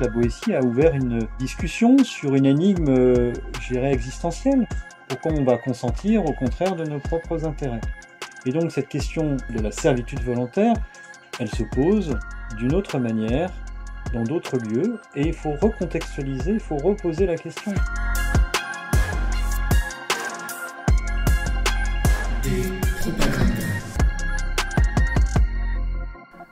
la Boétie a ouvert une discussion sur une énigme, je dirais, existentielle. Pourquoi on va consentir au contraire de nos propres intérêts? Et donc cette question de la servitude volontaire, elle se pose d'une autre manière, dans d'autres lieux, et il faut recontextualiser, il faut reposer la question.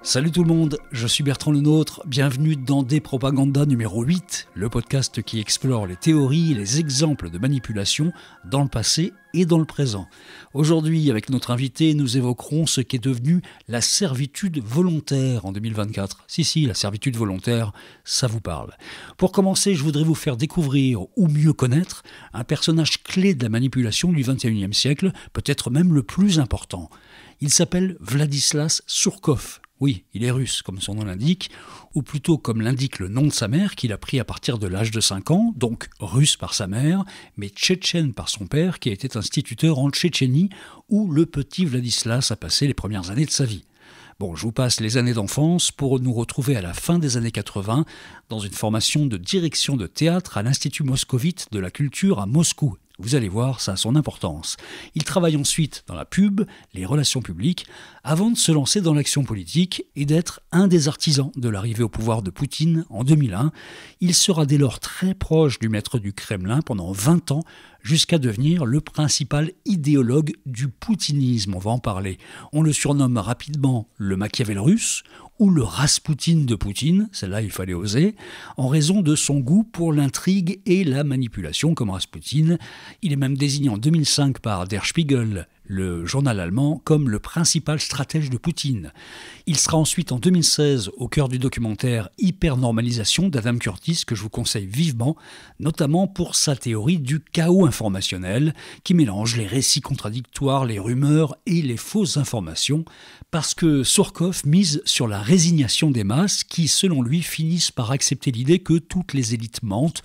Salut tout le monde, je suis Bertrand Lenôtre, bienvenue dans Des Propagandas numéro 8, le podcast qui explore les théories et les exemples de manipulation dans le passé et dans le présent. Aujourd'hui, avec notre invité, nous évoquerons ce qui est devenu la servitude volontaire en 2024. Si, la servitude volontaire, ça vous parle. Pour commencer, je voudrais vous faire découvrir, ou mieux connaître, un personnage clé de la manipulation du XXIe siècle, peut-être même le plus important. Il s'appelle Vladislas Surkov. Oui, il est russe, comme son nom l'indique, ou plutôt comme l'indique le nom de sa mère, qu'il a pris à partir de l'âge de 5 ans, donc russe par sa mère, mais tchétchène par son père, qui était instituteur en Tchétchénie, où le petit Vladislas a passé les premières années de sa vie. Bon, je vous passe les années d'enfance pour nous retrouver à la fin des années 80 dans une formation de direction de théâtre à l'Institut moscovite de la culture à Moscou. Vous allez voir, ça a son importance. Il travaille ensuite dans la pub, les relations publiques, avant de se lancer dans l'action politique et d'être un des artisans de l'arrivée au pouvoir de Poutine en 2001. Il sera dès lors très proche du maître du Kremlin pendant 20 ans, jusqu'à devenir le principal idéologue du poutinisme. On va en parler. On le surnomme rapidement le Machiavel russe, ou le Raspoutine de Poutine, celle-là il fallait oser, en raison de son goût pour l'intrigue et la manipulation comme Raspoutine. Il est même désigné en 2005 par Der Spiegel, le journal allemand, comme le principal stratège de Poutine. Il sera ensuite en 2016 au cœur du documentaire Hypernormalisation d'Adam Curtis, que je vous conseille vivement, notamment pour sa théorie du chaos informationnel, qui mélange les récits contradictoires, les rumeurs et les fausses informations, parce que Surkov mise sur la résignation des masses qui, selon lui, finissent par accepter l'idée que toutes les élites mentent,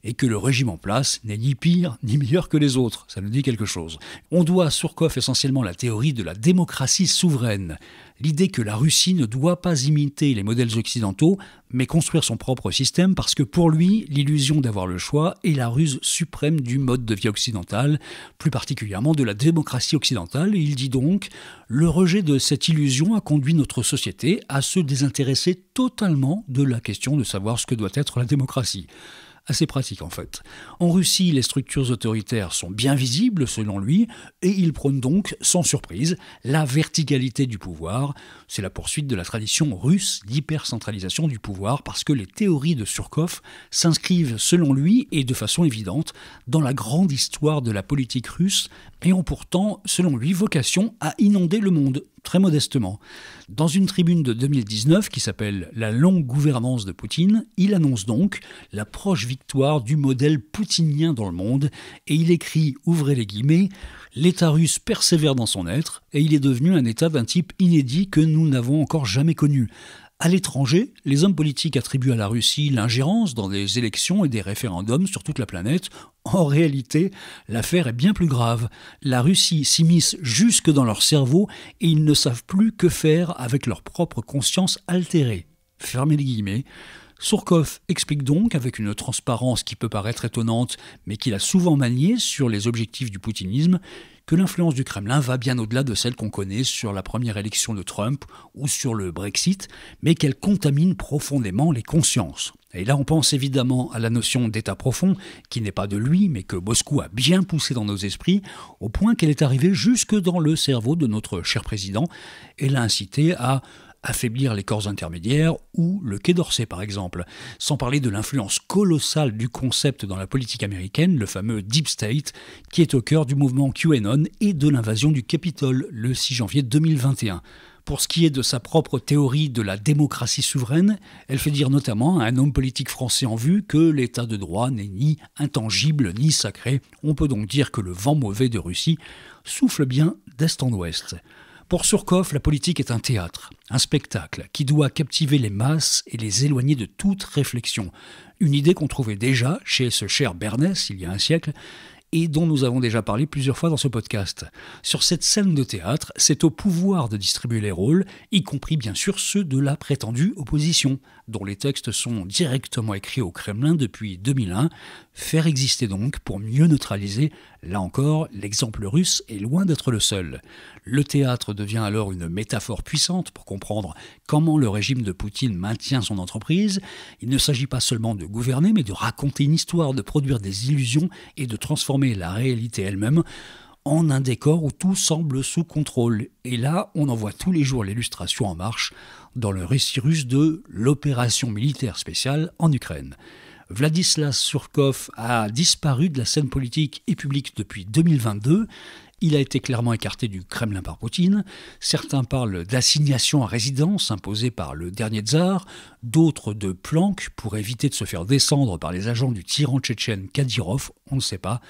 et que le régime en place n'est ni pire ni meilleur que les autres. Ça nous dit quelque chose. On doit à Surkov essentiellement la théorie de la démocratie souveraine, l'idée que la Russie ne doit pas imiter les modèles occidentaux, mais construire son propre système, parce que pour lui, l'illusion d'avoir le choix est la ruse suprême du mode de vie occidental, plus particulièrement de la démocratie occidentale. Et il dit donc, le rejet de cette illusion a conduit notre société à se désintéresser totalement de la question de savoir ce que doit être la démocratie. Assez pratique en fait. En Russie, les structures autoritaires sont bien visibles selon lui, et il prône donc, sans surprise, la verticalité du pouvoir. C'est la poursuite de la tradition russe d'hypercentralisation du pouvoir, parce que les théories de Surkov s'inscrivent selon lui, et de façon évidente, dans la grande histoire de la politique russe, et ont pourtant, selon lui, vocation à inonder le monde, très modestement. Dans une tribune de 2019 qui s'appelle « La longue gouvernance de Poutine », il annonce donc la proche victoire du modèle poutinien dans le monde, et il écrit, ouvrez les guillemets, « L'État russe persévère dans son être, et il est devenu un État d'un type inédit que nous n'avons encore jamais connu. » À l'étranger, les hommes politiques attribuent à la Russie l'ingérence dans des élections et des référendums sur toute la planète. En réalité, l'affaire est bien plus grave. La Russie s'immisce jusque dans leur cerveau et ils ne savent plus que faire avec leur propre conscience altérée. Fermez les guillemets. Surkov explique donc, avec une transparence qui peut paraître étonnante, mais qu'il a souvent maniée sur les objectifs du poutinisme, que l'influence du Kremlin va bien au-delà de celle qu'on connaît sur la première élection de Trump ou sur le Brexit, mais qu'elle contamine profondément les consciences. Et là, on pense évidemment à la notion d'état profond, qui n'est pas de lui, mais que Moscou a bien poussé dans nos esprits, au point qu'elle est arrivée jusque dans le cerveau de notre cher président, et l'a incité à affaiblir les corps intermédiaires ou le Quai d'Orsay par exemple, sans parler de l'influence colossale du concept dans la politique américaine, le fameux Deep State, qui est au cœur du mouvement QAnon et de l'invasion du Capitole le 6 janvier 2021. Pour ce qui est de sa propre théorie de la démocratie souveraine, elle fait dire notamment à un homme politique français en vue que l'état de droit n'est ni intangible ni sacré. On peut donc dire que le vent mauvais de Russie souffle bien d'est en ouest. Pour Surkov, la politique est un théâtre, un spectacle qui doit captiver les masses et les éloigner de toute réflexion. Une idée qu'on trouvait déjà chez ce cher Bernès il y a un siècle et dont nous avons déjà parlé plusieurs fois dans ce podcast. Sur cette scène de théâtre, c'est au pouvoir de distribuer les rôles, y compris bien sûr ceux de la prétendue opposition, dont les textes sont directement écrits au Kremlin depuis 2001. Faire exister donc pour mieux neutraliser, là encore, l'exemple russe est loin d'être le seul. Le théâtre devient alors une métaphore puissante pour comprendre comment le régime de Poutine maintient son entreprise. Il ne s'agit pas seulement de gouverner, mais de raconter une histoire, de produire des illusions et de transformer la réalité elle-même en un décor où tout semble sous contrôle. Et là, on en voit tous les jours l'illustration en marche dans le récit russe de l'opération militaire spéciale en Ukraine. Vladislas Surkov a disparu de la scène politique et publique depuis 2022. Il a été clairement écarté du Kremlin par Poutine. Certains parlent d'assignation à résidence imposée par le dernier tsar, d'autres de planque pour éviter de se faire descendre par les agents du tyran tchétchène Kadyrov, on ne sait pas.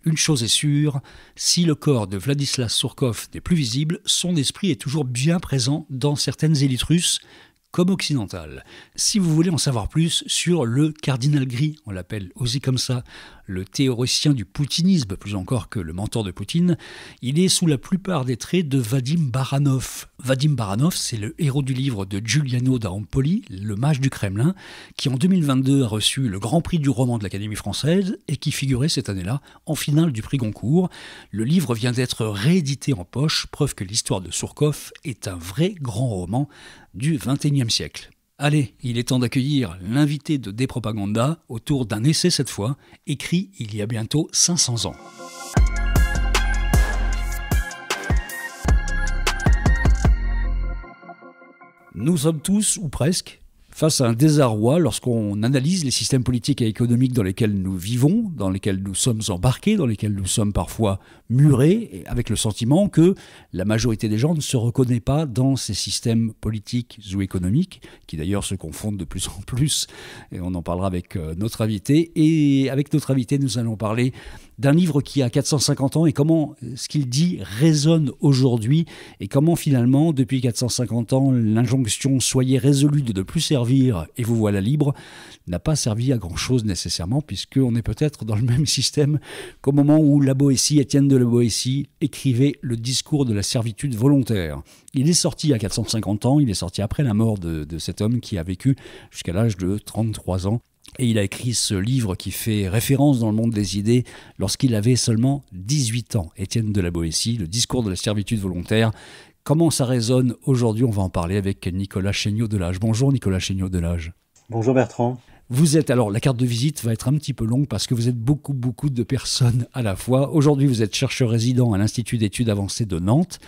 Une chose est sûre, si le corps de Vladislas Surkov n'est plus visible, son esprit est toujours bien présent dans certaines élites russes, comme occidentales. Si vous voulez en savoir plus sur le cardinal gris, on l'appelle aussi comme ça, le théoricien du poutinisme, plus encore que le mentor de Poutine, il est sous la plupart des traits de Vadim Baranov. Vadim Baranov, c'est le héros du livre de Giuliano da Empoli, Le Mage du Kremlin, qui en 2022 a reçu le Grand Prix du roman de l'Académie française et qui figurait cette année-là en finale du prix Goncourt. Le livre vient d'être réédité en poche, preuve que l'histoire de Surkov est un vrai grand roman du XXIe siècle. Allez, il est temps d'accueillir l'invité de Despropaganda autour d'un essai cette fois, écrit il y a bientôt 500 ans. Nous sommes tous, ou presque, face à un désarroi lorsqu'on analyse les systèmes politiques et économiques dans lesquels nous vivons, dans lesquels nous sommes embarqués, dans lesquels nous sommes parfois murés, avec le sentiment que la majorité des gens ne se reconnaît pas dans ces systèmes politiques ou économiques, qui d'ailleurs se confondent de plus en plus, et on en parlera avec notre invité. Et avec notre invité, nous allons parler d'un livre qui a 450 ans et comment ce qu'il dit résonne aujourd'hui et comment finalement, depuis 450 ans, l'injonction « soyez résolus de ne plus servir et vous voilà libre » n'a pas servi à grand-chose nécessairement, puisqu'on est peut-être dans le même système qu'au moment où la Boétie, Étienne de la Boétie, écrivait le discours de la servitude volontaire. Il est sorti à 450 ans, il est sorti après la mort de cet homme qui a vécu jusqu'à l'âge de 33 ans. Et il a écrit ce livre qui fait référence dans le monde des idées lorsqu'il avait seulement 18 ans. Étienne de la Boétie, le discours de la servitude volontaire. Comment ça résonne aujourd'hui? On va en parler avec Nicolas Chéniaud-Delage. Bonjour Nicolas Chéniaud-Delage. Bonjour Bertrand. Vous êtes, alors la carte de visite va être un petit peu longue parce que vous êtes beaucoup de personnes à la fois. Aujourd'hui, vous êtes chercheur résident à l'Institut d'études avancées de Nantes.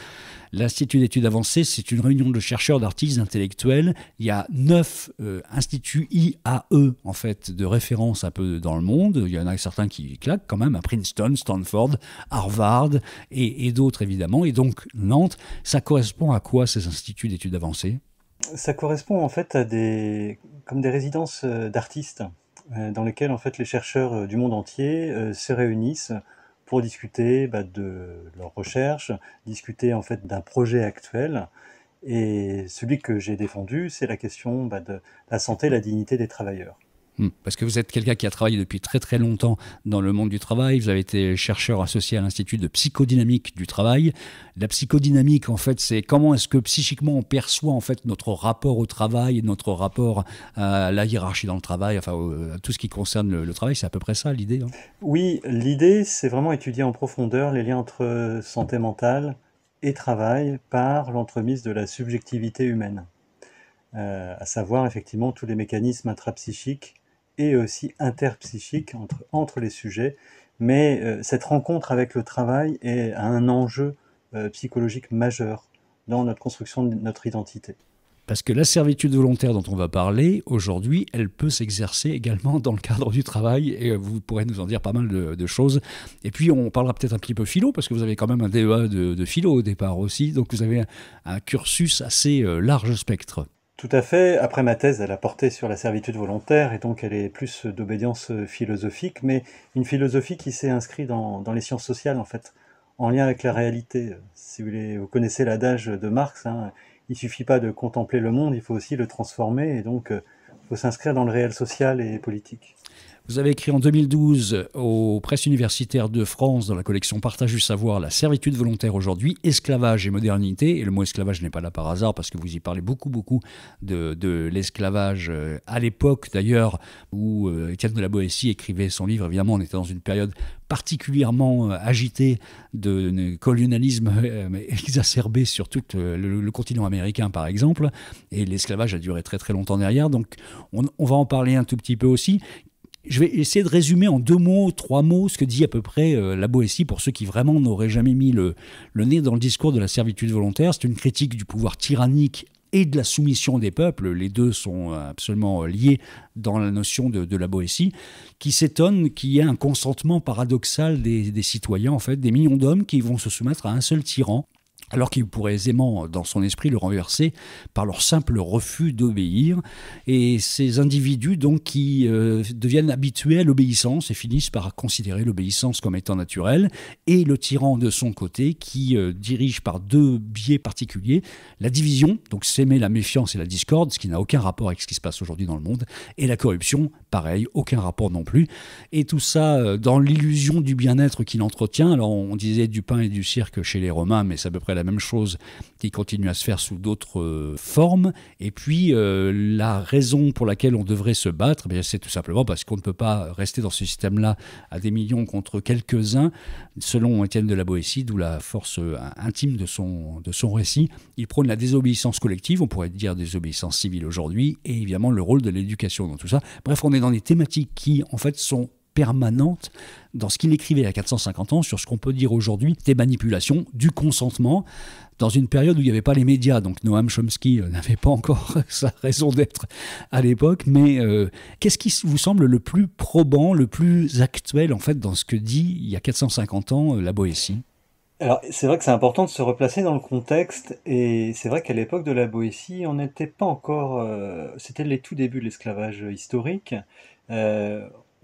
L'Institut d'études avancées, c'est une réunion de chercheurs, d'artistes, d'intellectuels. Il y a 9 instituts IAE, en fait, de référence un peu dans le monde. Il y en a certains qui claquent quand même, à Princeton, Stanford, Harvard et d'autres évidemment. Et donc, Nantes, ça correspond à quoi ces instituts d'études avancées ? Ça correspond en fait à comme des résidences d'artistes dans lesquelles en fait les chercheurs du monde entier se réunissent pour discuter de leurs recherches, discuter en fait d'un projet actuel. Et celui que j'ai défendu, c'est la question de la santé et la dignité des travailleurs. Parce que vous êtes quelqu'un qui a travaillé depuis très longtemps dans le monde du travail. Vous avez été chercheur associé à l'Institut de psychodynamique du travail. La psychodynamique, en fait, c'est comment est-ce que psychiquement on perçoit en fait notre rapport au travail, notre rapport à la hiérarchie dans le travail, enfin à tout ce qui concerne le travail. C'est à peu près ça l'idée, hein ? Oui, l'idée, c'est vraiment étudier en profondeur les liens entre santé mentale et travail par l'entremise de la subjectivité humaine. À savoir effectivement tous les mécanismes intrapsychiques et aussi interpsychiques entre les sujets, mais cette rencontre avec le travail est un enjeu psychologique majeur dans notre construction de notre identité. Parce que la servitude volontaire dont on va parler aujourd'hui, elle peut s'exercer également dans le cadre du travail, et vous pourrez nous en dire pas mal de choses. Et puis on parlera peut-être un petit peu philo, parce que vous avez quand même un DEA de philo au départ aussi, donc vous avez un cursus assez large spectre. Tout à fait. Après, ma thèse, elle a porté sur la servitude volontaire, et donc elle est plus d'obédience philosophique, mais une philosophie qui s'est inscrite dans les sciences sociales, en fait, en lien avec la réalité. Si vous connaissez l'adage de Marx, hein, il suffit pas de contempler le monde, il faut aussi le transformer, et donc il faut s'inscrire dans le réel social et politique. Vous avez écrit en 2012 aux Presses universitaires de France, dans la collection Partage du savoir, La servitude volontaire aujourd'hui, esclavage et modernité. Et le mot esclavage n'est pas là par hasard, parce que vous y parlez beaucoup de l'esclavage à l'époque, d'ailleurs, où Étienne de la Boétie écrivait son livre. Évidemment, on était dans une période particulièrement agitée de colonialisme exacerbé sur tout le continent américain, par exemple. Et l'esclavage a duré très très longtemps derrière. Donc, on va en parler un tout petit peu aussi. Je vais essayer de résumer en 2 mots, 3 mots, ce que dit à peu près la Boétie pour ceux qui vraiment n'auraient jamais mis le nez dans le discours de la servitude volontaire. C'est une critique du pouvoir tyrannique et de la soumission des peuples. Les deux sont absolument liés dans la notion de la Boétie, qui s'étonne qu'il y ait un consentement paradoxal des citoyens, en fait, des millions d'hommes qui vont se soumettre à un seul tyran, alors qu'ils pourraient aisément, dans son esprit, le renverser par leur simple refus d'obéir. Et ces individus, donc, qui deviennent habitués à l'obéissance et finissent par considérer l'obéissance comme étant naturelle, et le tyran de son côté, qui dirige par 2 biais particuliers, la division, donc s'aimer la méfiance et la discorde, ce qui n'a aucun rapport avec ce qui se passe aujourd'hui dans le monde, et la corruption, pareil, aucun rapport non plus. Et tout ça dans l'illusion du bien-être qu'il entretient. Alors, on disait du pain et du cirque chez les Romains, mais c'est à peu près la même chose qui continue à se faire sous d'autres formes. Et puis, la raison pour laquelle on devrait se battre, c'est tout simplement parce qu'on ne peut pas rester dans ce système-là à des millions contre quelques-uns. Selon Étienne de la Boétie, d'où la force intime de son récit, il prône la désobéissance collective, on pourrait dire désobéissance civile aujourd'hui, et évidemment le rôle de l'éducation dans tout ça. Bref, on est dans des thématiques qui, en fait, sont permanente dans ce qu'il écrivait il y a 450 ans sur ce qu'on peut dire aujourd'hui des manipulations, du consentement, dans une période où il n'y avait pas les médias. Donc Noam Chomsky n'avait pas encore sa raison d'être à l'époque. Mais qu'est-ce qui vous semble le plus probant, le plus actuel en fait dans ce que dit il y a 450 ans la Boétie ? Alors, c'est vrai que c'est important de se replacer dans le contexte, et c'est vrai qu'à l'époque de la Boétie, on n'était pas encore... c'était les tout débuts de l'esclavage historique.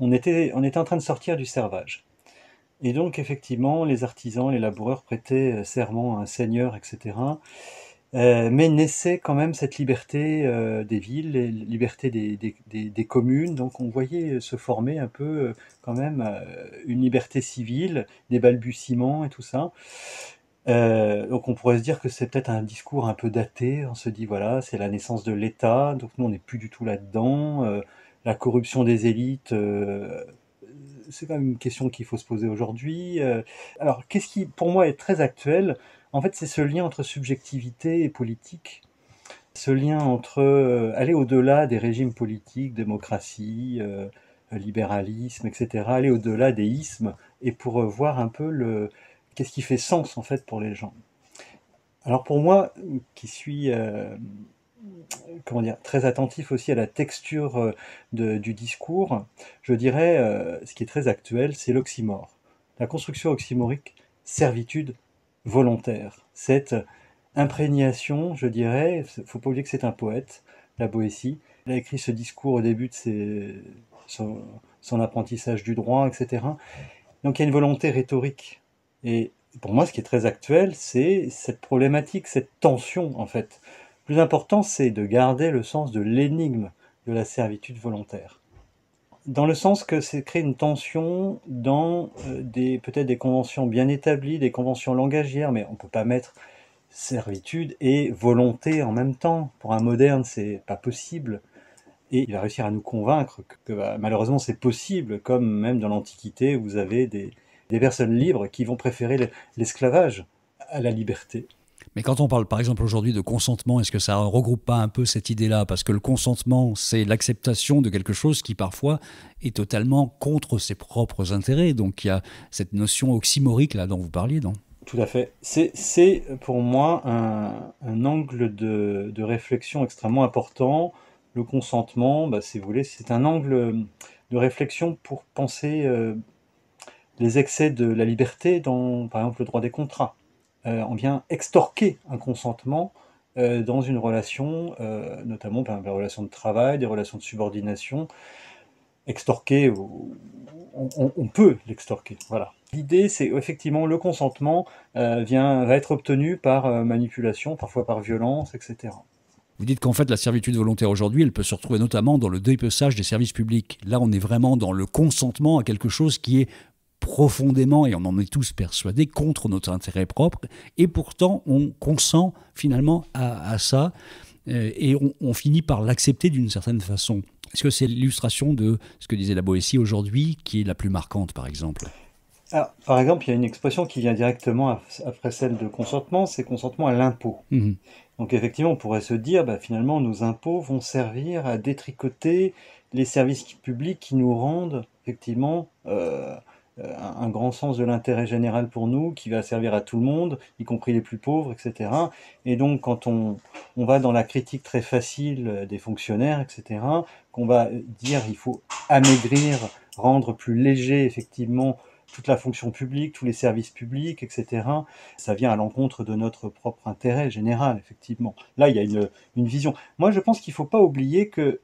On était en train de sortir du servage. Et donc, effectivement, les artisans, les laboureurs prêtaient serment à un seigneur, etc. Mais naissait quand même cette liberté des villes, liberté des communes. Donc, on voyait se former un peu quand même une liberté civile, des balbutiements et tout ça. Donc, on pourrait se dire que c'est peut-être un discours un peu daté. On se dit, voilà, c'est la naissance de l'État. Donc, nous, on n'est plus du tout là-dedans. La corruption des élites, c'est quand même une question qu'il faut se poser aujourd'hui. Alors, qu'est-ce qui, pour moi, est très actuel? En fait, c'est ce lien entre subjectivité et politique. Ce lien entre aller au-delà des régimes politiques, démocratie, libéralisme, etc. Aller au-delà des ismes, et pour voir un peu qu'est-ce qui fait sens, en fait, pour les gens. Alors, pour moi, qui suis... très attentif aussi à la texture du discours, je dirais, ce qui est très actuel, c'est l'oxymore. La construction oxymorique, servitude volontaire. Cette imprégnation, je dirais, il ne faut pas oublier que c'est un poète, la Boétie. Il a écrit ce discours au début de son apprentissage du droit, etc. Donc il y a une volonté rhétorique. Et pour moi, ce qui est très actuel, c'est cette problématique, cette tension, en fait. Le plus important, c'est de garder le sens de l'énigme de la servitude volontaire. Dans le sens que c'est créer une tension dans peut-être des conventions bien établies, des conventions langagières, mais on ne peut pas mettre servitude et volonté en même temps. Pour un moderne, c'est pas possible. Et il va réussir à nous convaincre que malheureusement c'est possible, comme même dans l'Antiquité, où vous avez des personnes libres qui vont préférer l'esclavage à la liberté. Mais quand on parle par exemple aujourd'hui de consentement, est-ce que ça ne regroupe pas un peu cette idée-là? Parce que le consentement, c'est l'acceptation de quelque chose qui parfois est totalement contre ses propres intérêts. Donc il y a cette notion oxymorique là dont vous parliez, non? Tout à fait. C'est pour moi un angle de réflexion extrêmement important. Le consentement, si vous voulez, c'est un angle de réflexion pour penser les excès de la liberté dans, par exemple, le droit des contrats. On vient extorquer un consentement dans une relation, notamment par exemple, la relation de travail, des relations de subordination. Extorquer, on peut l'extorquer, voilà. L'idée, c'est effectivement le consentement va être obtenu par manipulation, parfois par violence, etc. Vous dites qu'en fait, la servitude volontaire aujourd'hui, elle peut se retrouver notamment dans le dépeçage des services publics. Là, on est vraiment dans le consentement à quelque chose qui est profondément, et on en est tous persuadés, contre notre intérêt propre. Et pourtant, on consent finalement à ça et on finit par l'accepter d'une certaine façon. Est-ce que c'est l'illustration de ce que disait la Boétie aujourd'hui qui est la plus marquante, par exemple? Alors, par exemple, il y a une expression qui vient directement après celle de consentement, c'est consentement à l'impôt. Mhm. Donc effectivement, on pourrait se dire, finalement, nos impôts vont servir à détricoter les services publics qui nous rendent effectivement un grand sens de l'intérêt général pour nous, qui va servir à tout le monde, y compris les plus pauvres, etc. Et donc, quand on va dans la critique très facile des fonctionnaires, etc., qu'on va dire il faut amaigrir, rendre plus léger, effectivement, toute la fonction publique, tous les services publics, etc., ça vient à l'encontre de notre propre intérêt général, effectivement. Là, il y a une vision. Moi, je pense qu'il ne faut pas oublier qu'il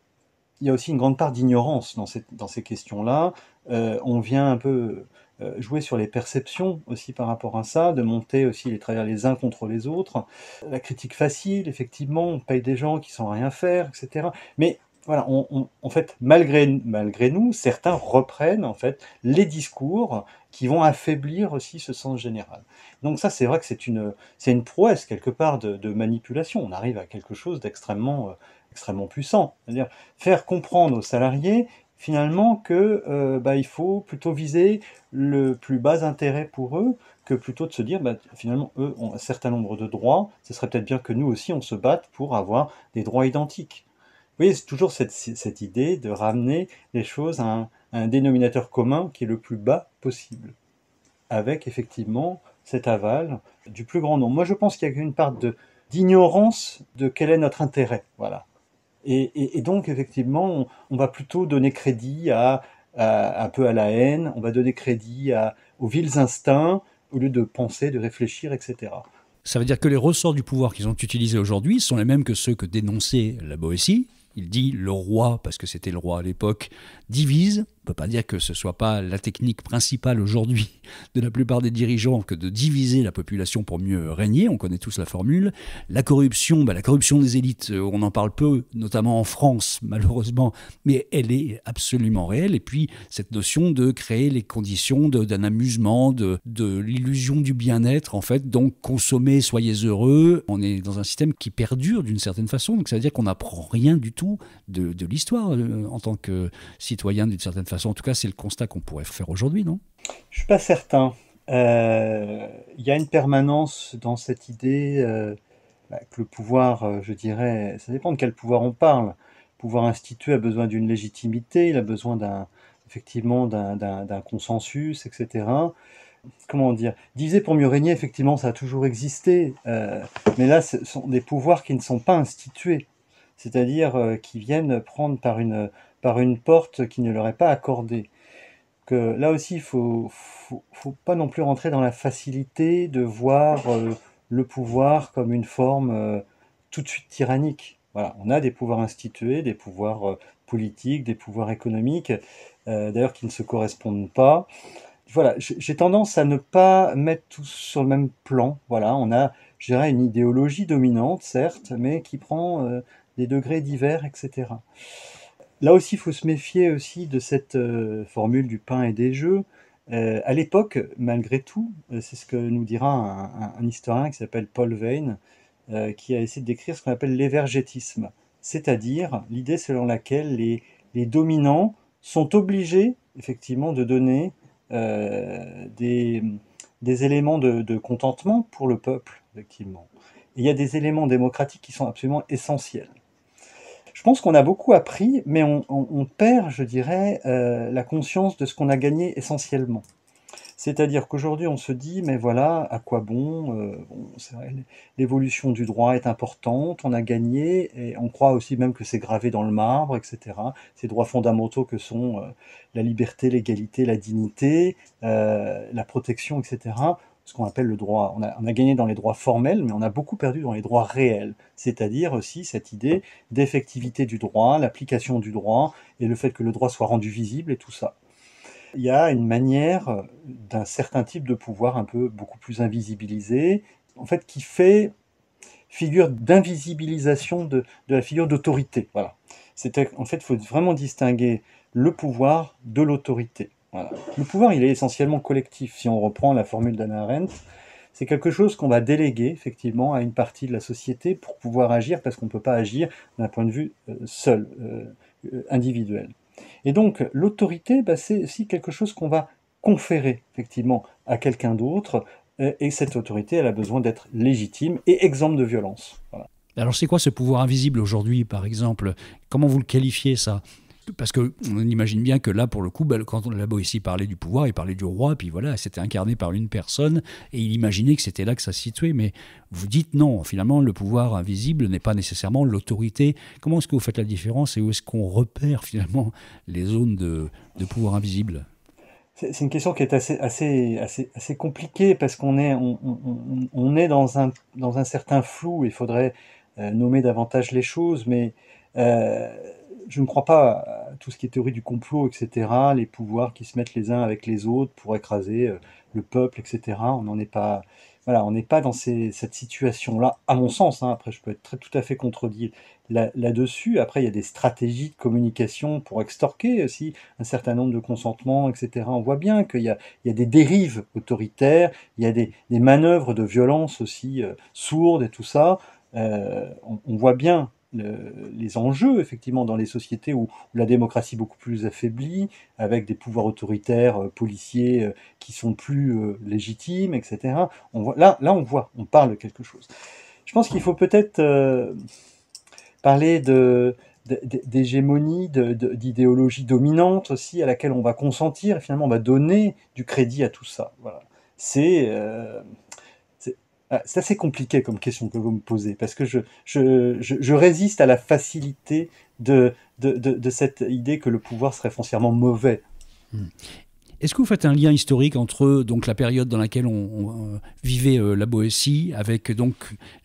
y a aussi une grande part d'ignorance dans ces questions-là. On vient un peu jouer sur les perceptions aussi par rapport à ça, de monter aussi les travers les uns contre les autres. La critique facile, effectivement, on paye des gens qui ne sont rien faire, etc. Mais voilà, en fait, malgré nous, certains reprennent en fait les discours qui vont affaiblir aussi ce sens général. Donc ça, c'est vrai que c'est une prouesse quelque part de manipulation. On arrive à quelque chose d'extrêmement extrêmement puissant. C'est-à-dire faire comprendre aux salariés finalement que il faut plutôt viser le plus bas intérêt pour eux que plutôt de se dire finalement eux ont un certain nombre de droits, ce serait peut-être bien que nous aussi on se batte pour avoir des droits identiques. Vous voyez, c'est toujours cette idée de ramener les choses à un dénominateur commun qui est le plus bas possible, avec effectivement cet aval du plus grand nombre. Moi je pense qu'il y a une part d'ignorance de quel est notre intérêt. Voilà. Et donc, effectivement, on va plutôt donner crédit un peu à la haine, on va donner crédit aux vils instincts, au lieu de penser, de réfléchir, etc. Ça veut dire que les ressorts du pouvoir qu'ils ont utilisés aujourd'hui sont les mêmes que ceux que dénonçait la Boétie. Il dit le roi, parce que c'était le roi à l'époque, divise. On ne peut pas dire que ce ne soit pas la technique principale aujourd'hui de la plupart des dirigeants que de diviser la population pour mieux régner. On connaît tous la formule. La corruption des élites, on en parle peu, notamment en France, malheureusement, mais elle est absolument réelle. Et puis, cette notion de créer les conditions d'un amusement, de l'illusion du bien-être, en fait. Donc, consommer, soyez heureux. On est dans un système qui perdure d'une certaine façon. Donc, ça veut dire qu'on n'apprend rien du tout de l'histoire en tant que citoyen d'une certaine façon. En tout cas, c'est le constat qu'on pourrait faire aujourd'hui, non? Je suis pas certain. Il y a une permanence dans cette idée que le pouvoir, je dirais, ça dépend de quel pouvoir on parle. Le pouvoir institué a besoin d'une légitimité, il a besoin effectivement d'un consensus, etc. Comment dire? Diviser pour mieux régner, effectivement, ça a toujours existé. Mais là, ce sont des pouvoirs qui ne sont pas institués, c'est-à-dire qui viennent prendre par une porte qui ne leur est pas accordée. Que là aussi, faut pas non plus rentrer dans la facilité de voir le pouvoir comme une forme tout de suite tyrannique. Voilà, on a des pouvoirs institués, des pouvoirs politiques, des pouvoirs économiques, d'ailleurs qui ne se correspondent pas. Voilà, j'ai tendance à ne pas mettre tous sur le même plan. Voilà, on a, je dirais, une idéologie dominante, certes, mais qui prend des degrés divers, etc. Là aussi, il faut se méfier aussi de cette formule du pain et des jeux. À l'époque, malgré tout, c'est ce que nous dira un historien qui s'appelle Paul Veyne, qui a essayé de décrire ce qu'on appelle l'évergétisme, c'est-à-dire l'idée selon laquelle les dominants sont obligés, effectivement, de donner des éléments de contentement pour le peuple, effectivement. Et il y a des éléments démocratiques qui sont absolument essentiels. Je pense qu'on a beaucoup appris, mais on perd, je dirais, la conscience de ce qu'on a gagné essentiellement. C'est-à-dire qu'aujourd'hui, on se dit, mais voilà, à quoi bon, c'est vrai, l'évolution du droit est importante, on a gagné, et on croit aussi même que c'est gravé dans le marbre, etc. Ces droits fondamentaux que sont la liberté, l'égalité, la dignité, la protection, etc. Ce qu'on appelle le droit. On a gagné dans les droits formels, mais on a beaucoup perdu dans les droits réels. C'est-à-dire aussi cette idée d'effectivité du droit, l'application du droit, et le fait que le droit soit rendu visible et tout ça. Il y a une manière d'un certain type de pouvoir un peu beaucoup plus invisibilisé, en fait, qui fait figure d'invisibilisation de la figure d'autorité. Voilà. En fait, il faut vraiment distinguer le pouvoir de l'autorité. Voilà. Le pouvoir, il est essentiellement collectif. Si on reprend la formule d'Hannah Arendt, c'est quelque chose qu'on va déléguer effectivement à une partie de la société pour pouvoir agir, parce qu'on ne peut pas agir d'un point de vue seul, individuel. Et donc l'autorité, c'est aussi quelque chose qu'on va conférer effectivement à quelqu'un d'autre, et cette autorité, elle a besoin d'être légitime et exempte de violence. Voilà. Alors c'est quoi ce pouvoir invisible aujourd'hui, par exemple? Comment vous le qualifiez, ça? Parce qu'on imagine bien que là, pour le coup, quand la Boétie parlait du pouvoir, il parlait du roi, puis voilà, c'était incarné par une personne, et il imaginait que c'était là que ça se situait. Mais vous dites non, finalement, le pouvoir invisible n'est pas nécessairement l'autorité. Comment est-ce que vous faites la différence, et où est-ce qu'on repère finalement les zones de pouvoir invisible? C'est une question qui est assez compliquée, parce on est dans un certain flou. Il faudrait nommer davantage les choses, mais euh, je ne crois pas à tout ce qui est théorie du complot, etc., les pouvoirs qui se mettent les uns avec les autres pour écraser le peuple, etc. On n'en est pas, voilà, on n'est pas dans cette situation-là, à mon sens, hein. Après, je peux être tout à fait contredit là-dessus. Après, il y a des stratégies de communication pour extorquer aussi un certain nombre de consentements, etc. On voit bien qu'il y a des dérives autoritaires, il y a des manœuvres de violence aussi sourdes et tout ça. On voit bien les enjeux, effectivement, dans les sociétés où la démocratie est beaucoup plus affaiblie, avec des pouvoirs autoritaires, policiers, qui sont plus légitimes, etc. On parle de quelque chose. Je pense qu'il faut peut-être parler d'hégémonie, d'idéologie dominante aussi, à laquelle on va consentir, et finalement on va donner du crédit à tout ça. Voilà. C'est c'est assez compliqué comme question que vous me posez, parce que je résiste à la facilité de cette idée que le pouvoir serait foncièrement mauvais. Est-ce que vous faites un lien historique entre donc la période dans laquelle on vivait la Boétie, avec donc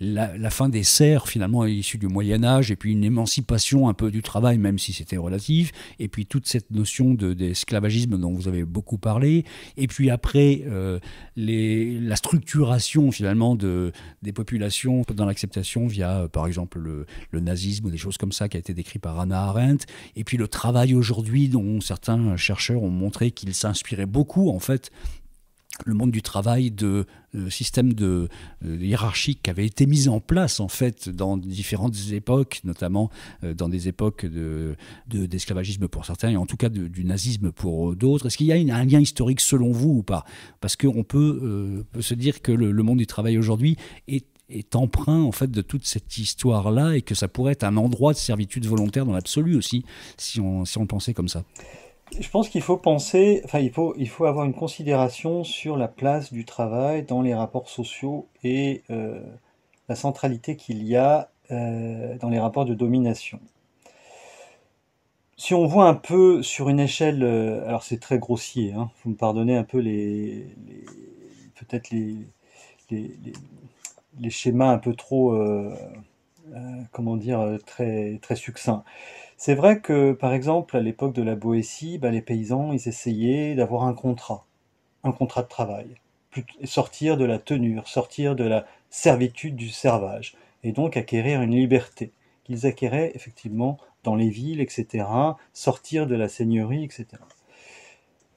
la fin des serfs finalement issus du Moyen Âge, et puis une émancipation un peu du travail, même si c'était relatif, et puis toute cette notion d'esclavagisme dont vous avez beaucoup parlé, et puis après la structuration finalement des populations dans l'acceptation via par exemple le nazisme ou des choses comme ça, qui a été décrit par Hannah Arendt, et puis le travail aujourd'hui dont certains chercheurs ont montré qu'il s'inspirait beaucoup, en fait, le monde du travail de systèmes hiérarchiques qui avaient été mis en place, en fait, dans différentes époques, notamment dans des époques d'esclavagisme pour certains, et en tout cas du nazisme pour d'autres. Est-ce qu'il y a un lien historique selon vous ou pas? Parce qu'on peut se dire que le monde du travail aujourd'hui est empreint, en fait, de toute cette histoire-là, et que ça pourrait être un endroit de servitude volontaire dans l'absolu aussi, si on le pensait comme ça. Je pense qu'il faut penser, enfin il faut avoir une considération sur la place du travail dans les rapports sociaux, et la centralité qu'il y a dans les rapports de domination. Si on voit un peu sur une échelle, alors c'est très grossier, hein, vous me pardonnez un peu peut-être les, les schémas un peu trop, comment dire, très, très succincts. C'est vrai que, par exemple, à l'époque de la Boétie, les paysans, ils essayaient d'avoir un contrat de travail, sortir de la tenure, sortir de la servitude du servage, et donc acquérir une liberté qu'ils acquéraient effectivement dans les villes, etc., sortir de la seigneurie, etc.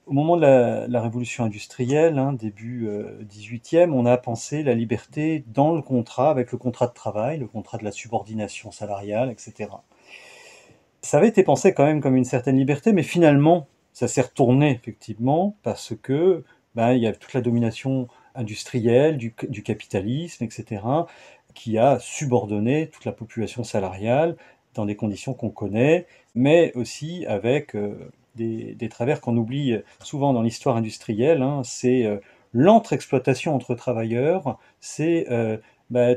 Au moment de la révolution industrielle, hein, début 18e, on a pensé la liberté dans le contrat, avec le contrat de travail, le contrat de la subordination salariale, etc. Ça avait été pensé quand même comme une certaine liberté, mais finalement, ça s'est retourné effectivement, parce que il y a toute la domination industrielle, du capitalisme, etc., qui a subordonné toute la population salariale dans des conditions qu'on connaît, mais aussi avec des travers qu'on oublie souvent dans l'histoire industrielle, hein. C'est l'entre-exploitation entre travailleurs, c'est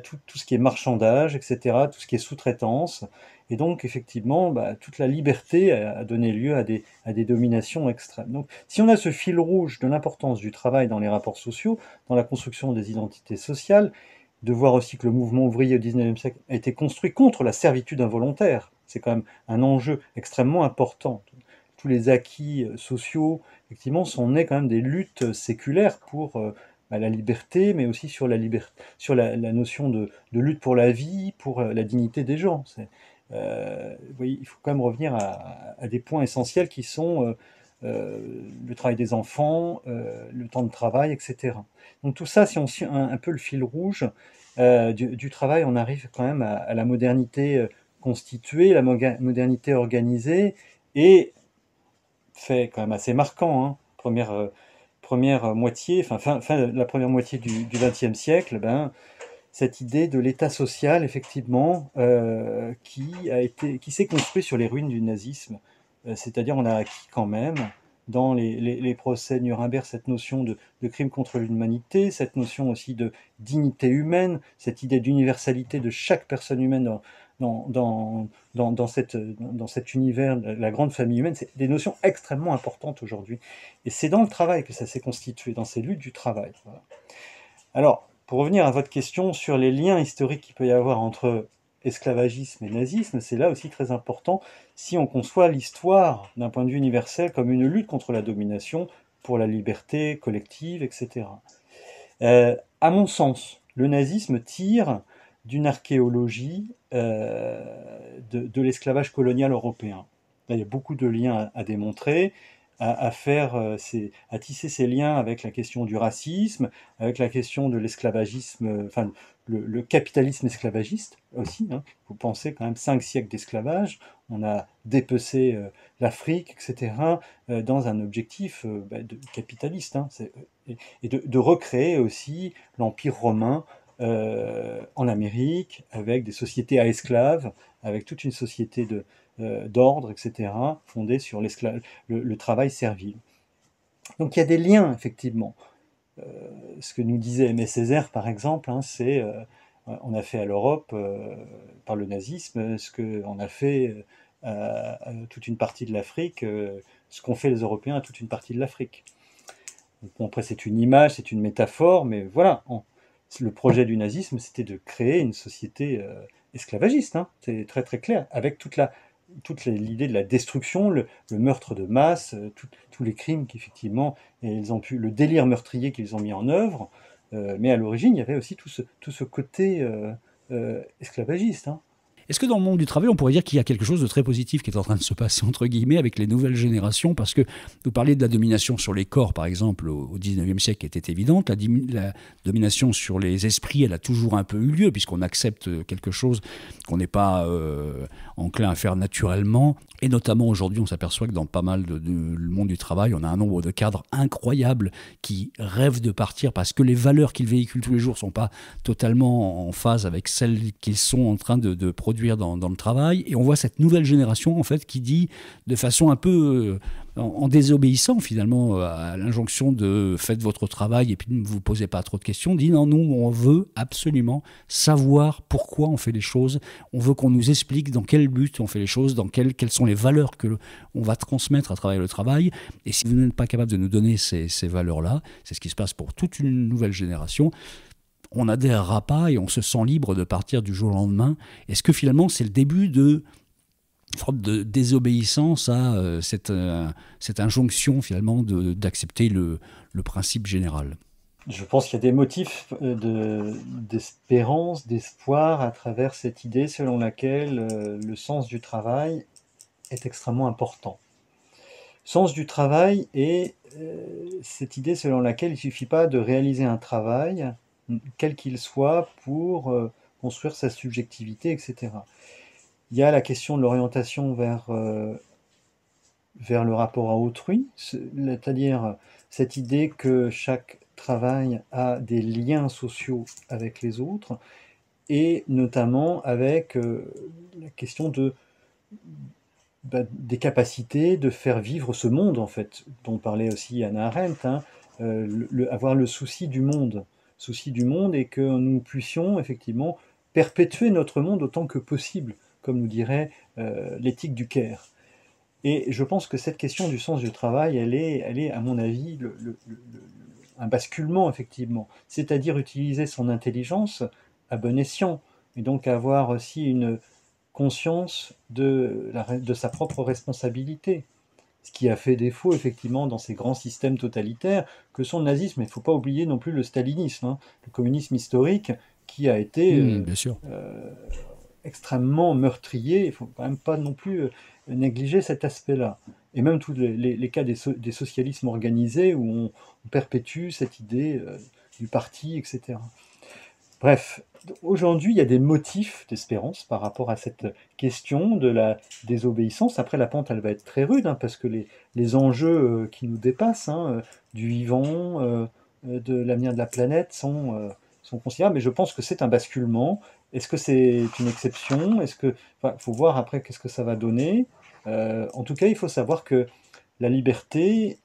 tout ce qui est marchandage, etc., tout ce qui est sous-traitance. Et donc, effectivement, toute la liberté a donné lieu à des dominations extrêmes. Donc, si on a ce fil rouge de l'importance du travail dans les rapports sociaux, dans la construction des identités sociales, de voir aussi que le mouvement ouvrier au XIXe siècle a été construit contre la servitude involontaire, c'est quand même un enjeu extrêmement important. Tous les acquis sociaux, effectivement, sont nés quand même des luttes séculaires pour la liberté, mais aussi sur sur la notion de lutte pour la vie, pour la dignité des gens. Vous voyez, il faut quand même revenir à des points essentiels qui sont le travail des enfants, le temps de travail, etc. Donc tout ça, si on suit un peu le fil rouge du travail, on arrive quand même à la modernité constituée, la modernité organisée, et fait quand même assez marquant, hein. Première moitié, fin de la première moitié du XXe siècle, ben, cette idée de l'État social, effectivement, qui s'est construit sur les ruines du nazisme. C'est-à-dire, on a acquis quand même, dans les procès de Nuremberg, cette notion de crime contre l'humanité, cette notion aussi de dignité humaine, cette idée d'universalité de chaque personne humaine dans, dans, dans cet univers, la grande famille humaine. C'est des notions extrêmement importantes aujourd'hui. Et c'est dans le travail que ça s'est constitué, dans ces luttes du travail. Voilà. Alors, pour revenir à votre question sur les liens historiques qu'il peut y avoir entre esclavagisme et nazisme, c'est là aussi très important si on conçoit l'histoire d'un point de vue universel comme une lutte contre la domination pour la liberté collective, etc. À mon sens, le nazisme tire d'une archéologie de l'esclavage colonial européen. Là, il y a beaucoup de liens à démontrer, à tisser ces liens avec la question du racisme, avec la question de l'esclavagisme, enfin le capitalisme esclavagiste aussi. Hein. Vous pensez quand même 5 siècles d'esclavage, on a dépecé l'Afrique, etc., dans un objectif capitaliste. Hein. Et de recréer aussi l'Empire romain en Amérique, avec des sociétés à esclaves, avec toute une société d'ordre, etc., fondée sur le travail servile. Donc il y a des liens, effectivement. Ce que nous disait Aimé Césaire, par exemple, hein, c'est on a fait à l'Europe, par le nazisme, ce qu'on a fait à toute une partie de l'Afrique, ce qu'ont fait les Européens à toute une partie de l'Afrique. Bon, après, c'est une image, c'est une métaphore, mais voilà. Le projet du nazisme, c'était de créer une société esclavagiste. Hein, c'est très très clair, avec toute l'idée de la destruction, le meurtre de masse, tous les crimes qu'effectivement ils ont pu, le délire meurtrier qu'ils ont mis en œuvre. Mais à l'origine, il y avait aussi tout ce côté esclavagiste. Hein. Est-ce que dans le monde du travail, on pourrait dire qu'il y a quelque chose de très positif qui est en train de se passer, entre guillemets, avec les nouvelles générations? Parce que vous parlez de la domination sur les corps, par exemple, au XIXe siècle, qui était évidente. La domination sur les esprits, elle a toujours un peu eu lieu, puisqu'on accepte quelque chose qu'on n'est pas enclin à faire naturellement. Et notamment aujourd'hui, on s'aperçoit que dans pas mal le monde du travail, on a un nombre de cadres incroyables qui rêvent de partir parce que les valeurs qu'ils véhiculent tous les jours ne sont pas totalement en phase avec celles qu'ils sont en train de produire dans le travail. Et on voit cette nouvelle génération, en fait, qui dit de façon un peu en désobéissant finalement à l'injonction de faites votre travail et puis ne vous posez pas trop de questions, dit non, nous on veut absolument savoir pourquoi on fait les choses, on veut qu'on nous explique dans quel but on fait les choses, quelles sont les valeurs que on va transmettre à travers le travail, et si vous n'êtes pas capable de nous donner ces valeurs-là, c'est ce qui se passe pour toute une nouvelle génération, on n'adhérera pas et on se sent libre de partir du jour au lendemain. Est-ce que finalement c'est le début de forme de désobéissance à cette injonction finalement d'accepter le principe général? Je pense qu'il y a des motifs d'espérance, d'espoir à travers cette idée selon laquelle le sens du travail est extrêmement important. Sens du travail est cette idée selon laquelle il ne suffit pas de réaliser un travail, quel qu'il soit, pour construire sa subjectivité, etc. Il y a la question de l'orientation vers le rapport à autrui, c'est-à-dire cette idée que chaque travail a des liens sociaux avec les autres, et notamment avec la question des capacités de faire vivre ce monde, en fait, dont parlait aussi Hannah Arendt, hein, avoir le souci du monde, et que nous puissions effectivement perpétuer notre monde autant que possible, comme nous dirait l'éthique du Caire. Et je pense que cette question du sens du travail, elle est à mon avis, un basculement, effectivement. C'est-à-dire utiliser son intelligence à bon escient, et donc avoir aussi une conscience de sa propre responsabilité. ce qui a fait défaut effectivement dans ces grands systèmes totalitaires que sont le nazisme. Il ne faut pas oublier non plus le stalinisme, hein, le communisme historique qui a été Bien sûr. extrêmement meurtrier. Il ne faut quand même pas non plus négliger cet aspect-là. Et même tous les cas des socialismes organisés où on perpétue cette idée du parti, etc. Bref, aujourd'hui, il y a des motifs d'espérance par rapport à cette question de la désobéissance. Après, la pente, elle va être très rude, hein, parce que les enjeux qui nous dépassent, hein, du vivant, de l'avenir de la planète, sont considérables. Mais je pense que c'est un basculement. Est-ce que c'est une exception? Enfin, faut voir après qu'est-ce que ça va donner. En tout cas, il faut savoir que la liberté,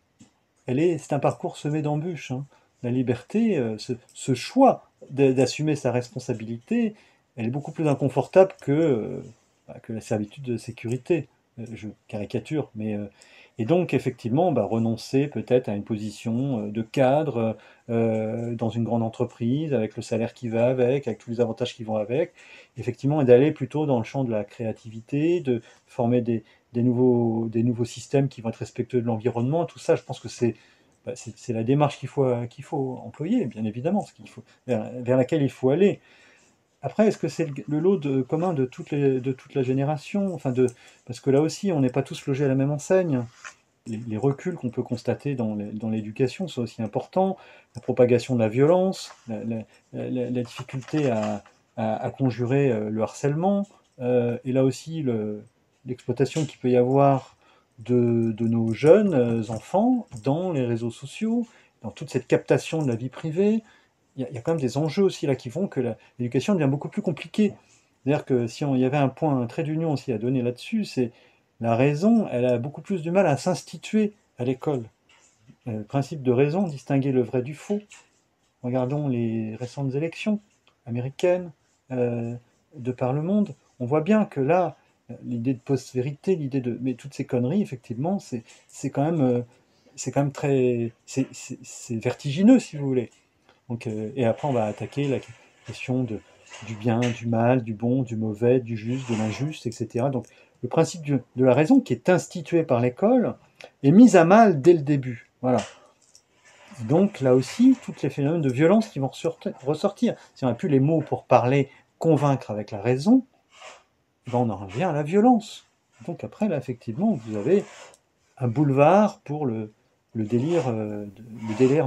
c'est un parcours semé d'embûches, hein. La liberté, ce choix d'assumer sa responsabilité, elle est beaucoup plus inconfortable que la servitude de sécurité. Je caricature, mais et donc effectivement, renoncer peut-être à une position de cadre dans une grande entreprise, avec le salaire qui va avec tous les avantages qui vont avec, effectivement, et d'aller plutôt dans le champ de la créativité, de former des nouveaux systèmes qui vont être respectueux de l'environnement. Tout ça, je pense que c'est la démarche qu'il faut employer, bien évidemment, vers laquelle il faut aller. Après, est-ce que c'est le lot commun de toute la génération? Parce que là aussi, on n'est pas tous logés à la même enseigne. Les reculs qu'on peut constater dans l'éducation sont aussi importants. La propagation de la violence, la difficulté à conjurer le harcèlement, et là aussi l'exploitation qu'il peut y avoir de nos jeunes enfants dans les réseaux sociaux, dans toute cette captation de la vie privée. Il y a quand même des enjeux aussi là qui font que l'éducation devient beaucoup plus compliquée. C'est-à-dire que si il y avait un trait d'union aussi à donner là-dessus, c'est la raison, elle a beaucoup plus de mal à s'instituer à l'école. Le principe de raison, distinguer le vrai du faux. Regardons les récentes élections américaines de par le monde. On voit bien que là, l'idée de post-vérité, mais toutes ces conneries, effectivement, c'est quand même c'est vertigineux, si vous voulez. Donc, et après, on va attaquer la question du bien, du mal, du bon, du mauvais, du juste, de l'injuste, etc. Donc, le principe de la raison qui est institué par l'école est mis à mal dès le début. Voilà. Donc, là aussi, tous les phénomènes de violence qui vont ressortir. Si on n'a plus les mots pour parler, convaincre avec la raison, on en revient à la violence. Donc, après, là, effectivement, vous avez un boulevard pour le délire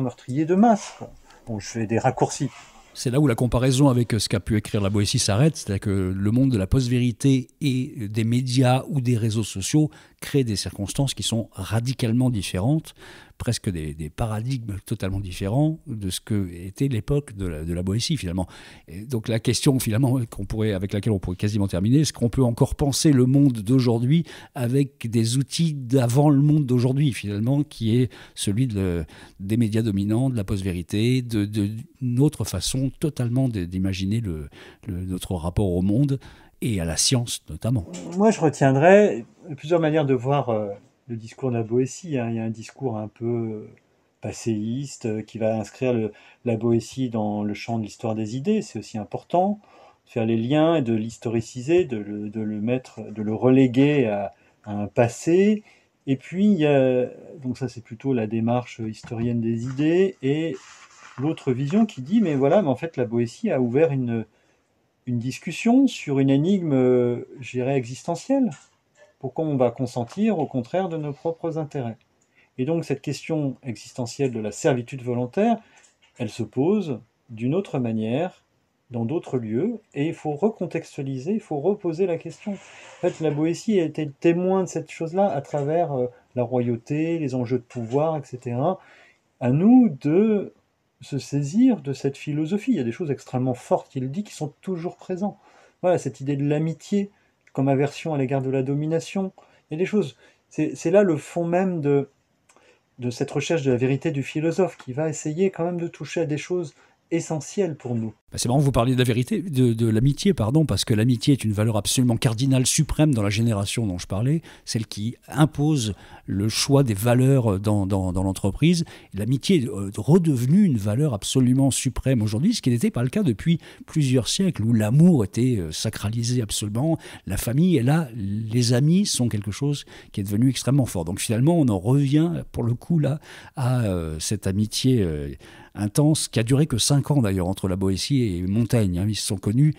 meurtrier de masse, quoi. Bon, je fais des raccourcis. C'est là où la comparaison avec ce qu'a pu écrire la Boétie s'arrête, c'est-à-dire que le monde de la post-vérité et des médias ou des réseaux sociaux crée des circonstances qui sont radicalement différentes, presque des paradigmes totalement différents de ce que était l'époque de la Boétie finalement. Et donc la question finalement avec laquelle on pourrait quasiment terminer, est-ce qu'on peut encore penser le monde d'aujourd'hui avec des outils d'avant le monde d'aujourd'hui finalement, qui est celui des médias dominants, de la post-vérité, d'une autre façon totalement d'imaginer notre rapport au monde et à la science notamment. Moi, je retiendrai plusieurs manières de voir le discours de la Boétie, hein. Il y a un discours un peu passéiste qui va inscrire la Boétie dans le champ de l'histoire des idées. C'est aussi important de faire les liens et de l'historiciser, de le mettre, de le reléguer à un passé. Et puis, donc ça c'est plutôt la démarche historienne des idées, et l'autre vision qui dit, mais voilà, mais en fait la Boétie a ouvert une discussion sur une énigme, je dirais, existentielle. Pourquoi on va consentir au contraire de nos propres intérêts? Et donc cette question existentielle de la servitude volontaire, elle se pose d'une autre manière, dans d'autres lieux, et il faut recontextualiser, il faut reposer la question. En fait, la Boétie a été témoin de cette chose-là à travers la royauté, les enjeux de pouvoir, etc. À nous de se saisir de cette philosophie. Il y a des choses extrêmement fortes qu'il dit qui sont toujours présentes. Voilà, cette idée de l'amitié comme aversion à l'égard de la domination. Il y a des choses. C'est là le fond même de cette recherche de la vérité du philosophe qui va essayer quand même de toucher à des choses essentielles pour nous. C'est marrant, vous parliez de la vérité, de l'amitié, parce que l'amitié est une valeur absolument cardinale, suprême dans la génération dont je parlais, celle qui impose le choix des valeurs dans l'entreprise. L'amitié est redevenue une valeur absolument suprême aujourd'hui, ce qui n'était pas le cas depuis plusieurs siècles, où l'amour était sacralisé absolument. La famille, et là, les amis sont quelque chose qui est devenu extrêmement fort. Donc finalement, on en revient, pour le coup, là, à cette amitié intense, qui a duré que 5 ans d'ailleurs, entre la Boétie et Montaigne. Ils se sont connus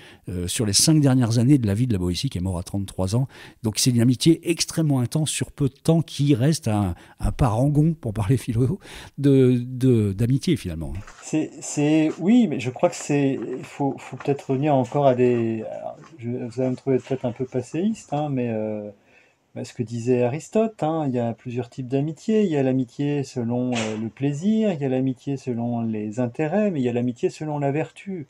sur les 5 dernières années de la vie de la Boétie, qui est mort à 33 ans. Donc c'est une amitié extrêmement intense sur peu de temps, qui reste un parangon, pour parler philo, d'amitié finalement. Oui, mais je crois que il faut peut-être revenir encore à des... Alors, vous allez me trouver peut-être un peu passéiste, mais ce que disait Aristote, il y a plusieurs types d'amitié. Il y a l'amitié selon le plaisir, il y a l'amitié selon les intérêts, mais il y a l'amitié selon la vertu.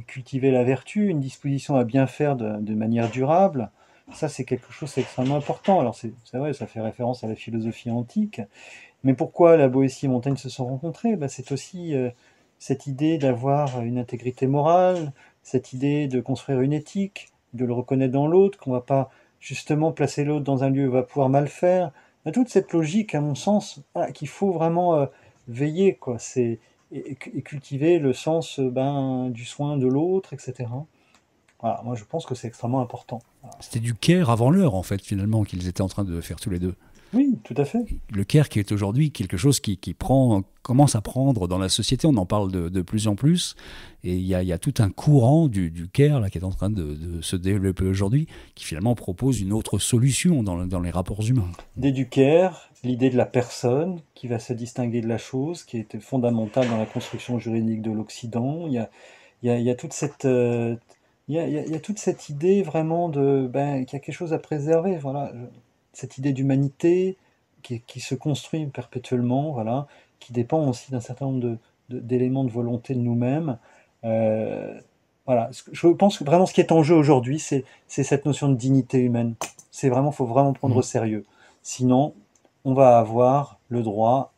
Cultiver la vertu, une disposition à bien faire de manière durable, ça c'est quelque chose d'extrêmement important. Alors c'est vrai, ça fait référence à la philosophie antique, mais pourquoi la Boétie et Montaigne se sont rencontrés? C'est aussi cette idée d'avoir une intégrité morale, cette idée de construire une éthique, de le reconnaître dans l'autre, qu'on ne va pas justement placer l'autre dans un lieu où il va pouvoir mal faire. Il y a toute cette logique, à mon sens, qu'il faut vraiment veiller, quoi. Et cultiver le sens du soin de l'autre, etc. Voilà, moi je pense que c'est extrêmement important. Voilà. C'était du care avant l'heure, en fait, finalement, qu'ils étaient en train de faire tous les deux. Oui, tout à fait. Le care qui est aujourd'hui quelque chose qui commence à prendre dans la société, on en parle de plus en plus, et il y a tout un courant du care là, qui est en train de se développer aujourd'hui, qui finalement propose une autre solution dans les rapports humains. L'idée du care, l'idée de la personne qui va se distinguer de la chose, qui était fondamentale dans la construction juridique de l'Occident. Il y a toute cette... Il y a toute cette idée vraiment qu'il y a quelque chose à préserver, voilà. Cette idée d'humanité qui se construit perpétuellement, voilà, qui dépend aussi d'un certain nombre d'éléments de volonté de nous-mêmes. Voilà. Je pense que vraiment ce qui est en jeu aujourd'hui, c'est cette notion de dignité humaine. Faut vraiment prendre au sérieux. Sinon, on va avoir le droit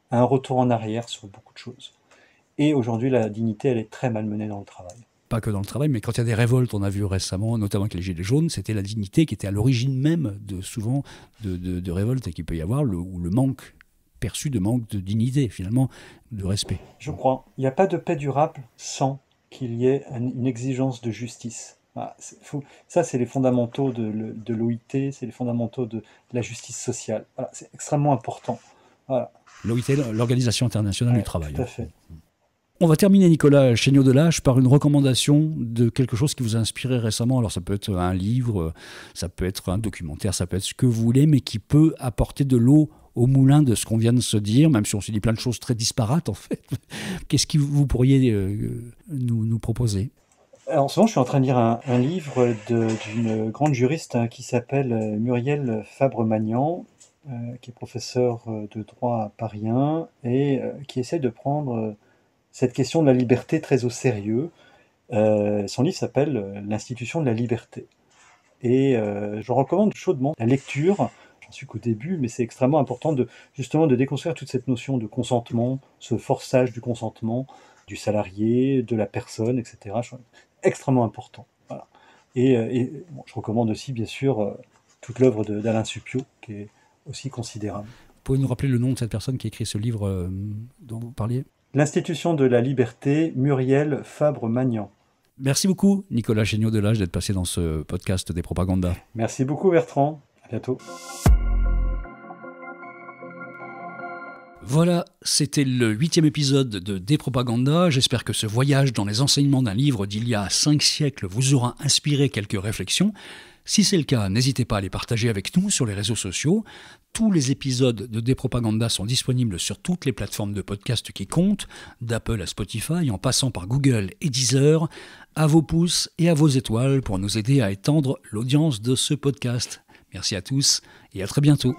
à un retour en arrière sur beaucoup de choses. Et aujourd'hui, la dignité, elle est très malmenée dans le travail. Pas que dans le travail, mais quand il y a des révoltes, on a vu récemment, notamment avec les Gilets jaunes, c'était la dignité qui était à l'origine même souvent de révoltes qu'il peut y avoir, ou le manque perçu de manque de dignité, finalement, de respect. Je crois. Il n'y a pas de paix durable sans qu'il y ait une exigence de justice. Voilà, ça, c'est les fondamentaux de l'OIT, c'est les fondamentaux de la justice sociale. Voilà, c'est extrêmement important. Voilà. L'OIT, l'Organisation internationale du travail. Tout à fait. On va terminer, Nicolas Chéniaud-Delage, par une recommandation de quelque chose qui vous a inspiré récemment. Alors ça peut être un livre, ça peut être un documentaire, ça peut être ce que vous voulez, mais qui peut apporter de l'eau au moulin de ce qu'on vient de se dire, même si on se dit plein de choses très disparates en fait. Qu'est-ce que vous pourriez nous proposer ? Alors, en ce moment, je suis en train de lire un livre d'une grande juriste qui s'appelle Muriel Fabre-Magnan, qui est professeure de droit à Paris 1 et qui essaie de prendre cette question de la liberté très au sérieux. Son livre s'appelle L'institution de la liberté. Et je recommande chaudement la lecture. J'en suis qu'au début, mais c'est extrêmement important justement de déconstruire toute cette notion de consentement, ce forçage du consentement du salarié, de la personne, etc. Extrêmement important. Voilà. Et je recommande aussi, bien sûr, toute l'œuvre d'Alain Suppiot, qui est aussi considérable. Vous pouvez nous rappeler le nom de cette personne qui a écrit ce livre dont vous parliez ? L'institution de la liberté, Muriel Fabre-Magnan. Merci beaucoup, Nicolas Chéniaud-Delage, d'être passé dans ce podcast des Propagandas. Merci beaucoup, Bertrand. À bientôt. Voilà, c'était le 8e épisode de Despropaganda. J'espère que ce voyage dans les enseignements d'un livre d'il y a 5 siècles vous aura inspiré quelques réflexions. Si c'est le cas, n'hésitez pas à les partager avec nous sur les réseaux sociaux. Tous les épisodes de Despropaganda sont disponibles sur toutes les plateformes de podcast qui comptent, d'Apple à Spotify, en passant par Google et Deezer. À vos pouces et à vos étoiles pour nous aider à étendre l'audience de ce podcast. Merci à tous et à très bientôt.